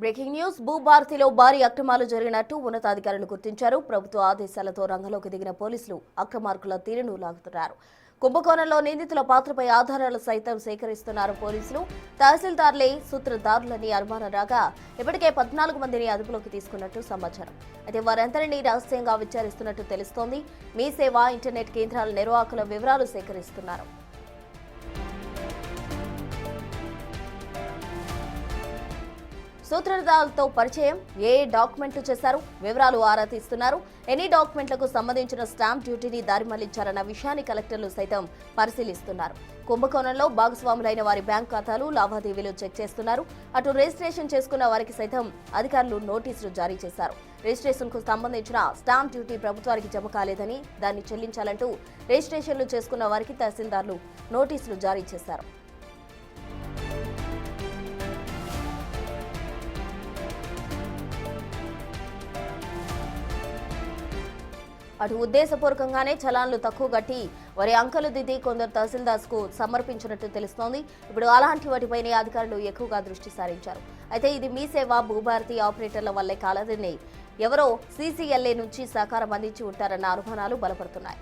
Breaking news భూభారతిలో భారీ అక్రమాలు జరిగినట్టు ఉన్నతాధికారులు గుర్తించారు. ప్రభుత్వ ఆదేశాలతో రంగంలోకి దిగిన పోలీసులు అక్రమార్కుల తీరును లాగుతున్నారు. కుంభకోణంలో నిందితుల పాత్రపై ఆధారాలు సైతం సేకరిస్తున్నారు పోలీసులు. తహసీల్దార్లే సూత్రధారులని అనుమానం రాగా ఇప్పటికే 14 మందిని అదుపులోకి తీసుకున్నట్టు సమాచారం. అయితే వారందరినీ రహస్యంగా విచారిస్తున్నట్టు తెలుస్తోంది. మీ సేవ ఇంటర్నెట్ కేంద్రాల నిర్వాహకుల వివరాలు సేకరిస్తున్నారు. సూత్రధారులతో పరిచయం, ఏ డాక్యుమెంట్లు చేశారు, వివరాలు ఆరా తీస్తున్నారు. ఎన్ని డాక్యుమెంట్లకు సంబంధించిన స్టాంప్ డ్యూటీని దారి మళ్లించారన్న విషయాన్ని కలెక్టర్లు సైతం పరిశీలిస్తున్నారు. కుంభకోణంలో భాగస్వాములైన వారి బ్యాంక్ ఖాతాలు, లావాదేవీలు చెక్ చేస్తున్నారు. అటు రిజిస్ట్రేషన్ చేసుకున్న వారికి సైతం అధికారులు నోటీసులు జారీ చేశారు. రిజిస్ట్రేషన్ కు సంబంధించిన స్టాంప్ డ్యూటీ ప్రభుత్వానికి జమ కాలేదని, దాన్ని చెల్లించాలంటూ రిజిస్ట్రేషన్లు చేసుకున్న వారికి తహసీల్దార్లు నోటీసులు జారీ చేశారు. అటు ఉద్దేశపూర్వకంగానే చలాన్లు తక్కువ గట్టి వారి అంకెలు దిద్ది కొందరు తహసీల్దార్స్ కు సమర్పించినట్టు తెలుస్తోంది. ఇప్పుడు అలాంటి వాటిపైనే అధికారులు ఎక్కువగా దృష్టి సారించారు. అయితే ఇది మీ సేవ భూభారతి ఆపరేటర్ల వల్లే కాలేదని ఎవరో సీసీఎల్ఏ నుంచి సహకారం అందించి ఉంటారన్న అనుమానాలు బలపడుతున్నాయి.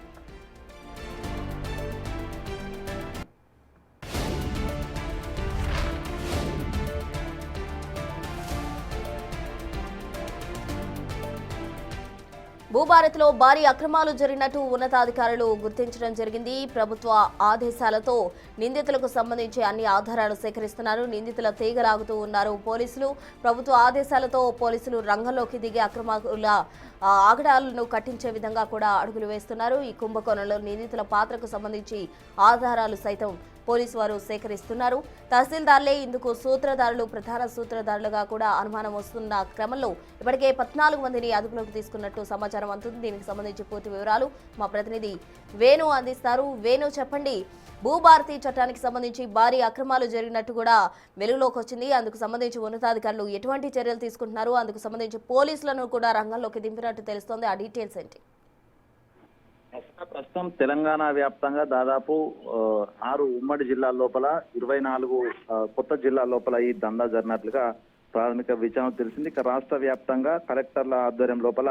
భూభారతిలో భారీ అక్రమాలు జరిగినట్టు ఉన్నతాధికారులు గుర్తించడం జరిగింది. ప్రభుత్వ ఆదేశాలతో నిందితులకు సంబంధించి అన్ని ఆధారాలు సేకరిస్తున్నారు. నిందితుల తీగలాగుతూ ఉన్నారు పోలీసులు. ప్రభుత్వ ఆదేశాలతో పోలీసులు రంగంలోకి దిగి అక్రమాల ఆగడాలను కట్టించే విధంగా కూడా అడుగులు వేస్తున్నారు. ఈ కుంభకోణంలో నిందితుల పాత్రకు సంబంధించి ఆధారాలు సైతం పోలీసు వారు సేకరిస్తున్నారు. తహసీల్దార్లే ఇందుకు సూత్రధారులు, ప్రధాన సూత్రధారులుగా కూడా అనుమానం వస్తున్న క్రమంలో ఇప్పటికే 14 మందిని అదుపులోకి తీసుకున్నట్టు సమాచారం అందుతుంది. దీనికి సంబంధించి పూర్తి వివరాలు మా ప్రతినిధి వేణు అందిస్తారు. వేణు, చెప్పండి. భూభారతి చట్టానికి సంబంధించి భారీ అక్రమాలు జరిగినట్టు కూడా వెలుగులోకి వచ్చింది. అందుకు సంబంధించి ఉన్నతాధికారులు ఎటువంటి చర్యలు తీసుకుంటున్నారు? అందుకు సంబంధించి పోలీసులను కూడా రంగంలోకి దింపినట్టు తెలుస్తోంది. ఆ డీటెయిల్స్ ఏంటి? ప్రస్తుతం తెలంగాణ వ్యాప్తంగా దాదాపు 6 ఉమ్మడి జిల్లాల లోపల 24 కొత్త జిల్లాల లోపల ఈ దందా జరిగినట్లుగా ప్రాథమిక విచారణ తెలిసింది. ఇక రాష్ట్ర వ్యాప్తంగా కలెక్టర్ల ఆధ్వర్యం లోపల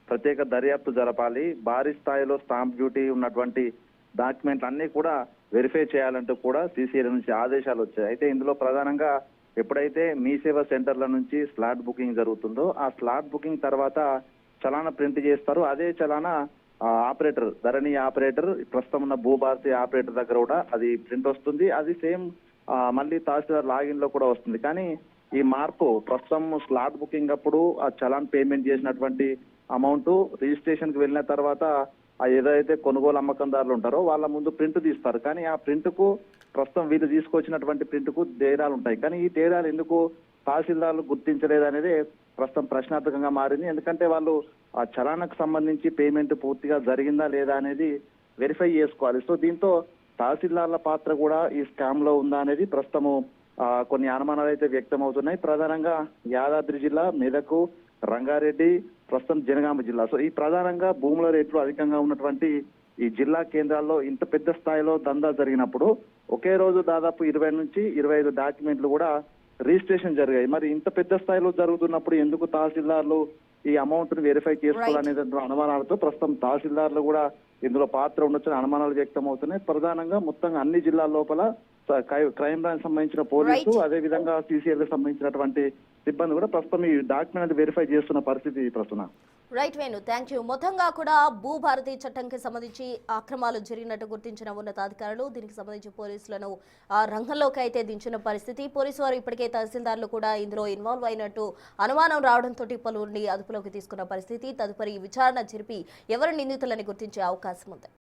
ప్రత్యేక దర్యాప్తు జరపాలి, భారీ స్థాయిలో స్టాంప్ డ్యూటీ ఉన్నటువంటి డాక్యుమెంట్లు అన్ని కూడా వెరిఫై చేయాలంటూ కూడా సీసీఎల్ నుంచి ఆదేశాలు వచ్చాయి. అయితే ఇందులో ప్రధానంగా ఎప్పుడైతే మీ సేవ సెంటర్ల నుంచి స్లాట్ బుకింగ్ జరుగుతుందో ఆ స్లాట్ బుకింగ్ తర్వాత చలానా ప్రింట్ చేస్తారు. అదే చలానా ఆపరేటర్, ధరణి ఆపరేటర్, ప్రస్తుతం ఉన్న భూభారతి ఆపరేటర్ దగ్గర కూడా అది ప్రింట్ వస్తుంది. అది సేమ్ మళ్ళీ తహసీల్దార్ లాగిన్ లో కూడా వస్తుంది. కానీ ఈ మార్పు ప్రస్తుతం స్లాట్ బుకింగ్ అప్పుడు ఆ చలాన్ పేమెంట్ చేసినటువంటి అమౌంట్ రిజిస్ట్రేషన్ కి వెళ్ళిన తర్వాత ఏదైతే కొనుగోలు అమ్మకందారులు ఉంటారో వాళ్ళ ముందు ప్రింట్ తీస్తారు. కానీ ఆ ప్రింట్ కు ప్రస్తుతం వీళ్ళు తీసుకొచ్చినటువంటి ప్రింట్ కు తేడాలు ఉంటాయి. కానీ ఈ తేడాలు ఎందుకు తహసీల్దార్లు గుర్తించలేదు అనేది ప్రస్తుతం ప్రశ్నార్థకంగా మారింది. ఎందుకంటే వాళ్ళు ఆ చలానాకు సంబంధించి పేమెంట్ పూర్తిగా జరిగిందా లేదా అనేది వెరిఫై చేసుకోవాలి. సో దీంతో తహసీల్దార్ల పాత్ర కూడా ఈ స్కామ్ లో ఉందా అనేది ప్రస్తుతము కొన్ని అనుమానాలు అయితే వ్యక్తం అవుతున్నాయి. ప్రధానంగా యాదాద్రి జిల్లా, మెదకు, రంగారెడ్డి, ప్రస్తుతం జనగామ జిల్లా. సో ఈ ప్రధానంగా భూముల రేట్లు అధికంగా ఉన్నటువంటి ఈ జిల్లా కేంద్రాల్లో ఇంత పెద్ద స్థాయిలో దందా జరిగినప్పుడు ఒకే రోజు దాదాపు 20 నుంచి 25 డాక్యుమెంట్లు కూడా రిజిస్ట్రేషన్ జరిగాయి. మరి ఇంత పెద్ద స్థాయిలో జరుగుతున్నప్పుడు ఎందుకు తహసీల్దార్లు ఈ అమౌంట్ ను వెరిఫై చేసుకోవాలనే అనుమానాలతో ప్రస్తుతం తహసీల్దార్లు కూడా ఇందులో పాత్ర ఉండొచ్చని అనుమానాలు వ్యక్తం అవుతున్నాయి. ప్రధానంగా మొత్తంగా అన్ని జిల్లాల లోపల క్రైమ్ బ్రాంచ్ సంబంధించిన పోలీసు, అదే విధంగా సీసీఎల్ సంబంధించినటువంటి సిబ్బంది కూడా ప్రస్తుతం ఈ డాక్యుమెంట్ వెరిఫై చేస్తున్న పరిస్థితి ప్రస్తుతం. Right Venu, thank you. మొత్తంగా కూడా భూభారతి చట్టంకి సంబంధించి అక్రమాలు జరిగినట్టు గుర్తించిన ఉన్నతాధికారులు దీనికి సంబంధించి పోలీసులను రంగంలోకి అయితే దించిన పరిస్థితి. పోలీసు వారు ఇప్పటికే తహసీల్దార్లు కూడా ఇందులో ఇన్వాల్వ్ అయినట్టు అనుమానం రావడంతో పలువురిని అదుపులోకి తీసుకున్న పరిస్థితి. తదుపరి విచారణ జరిపి ఎవరు నిందితులని గుర్తించే అవకాశం ఉంది.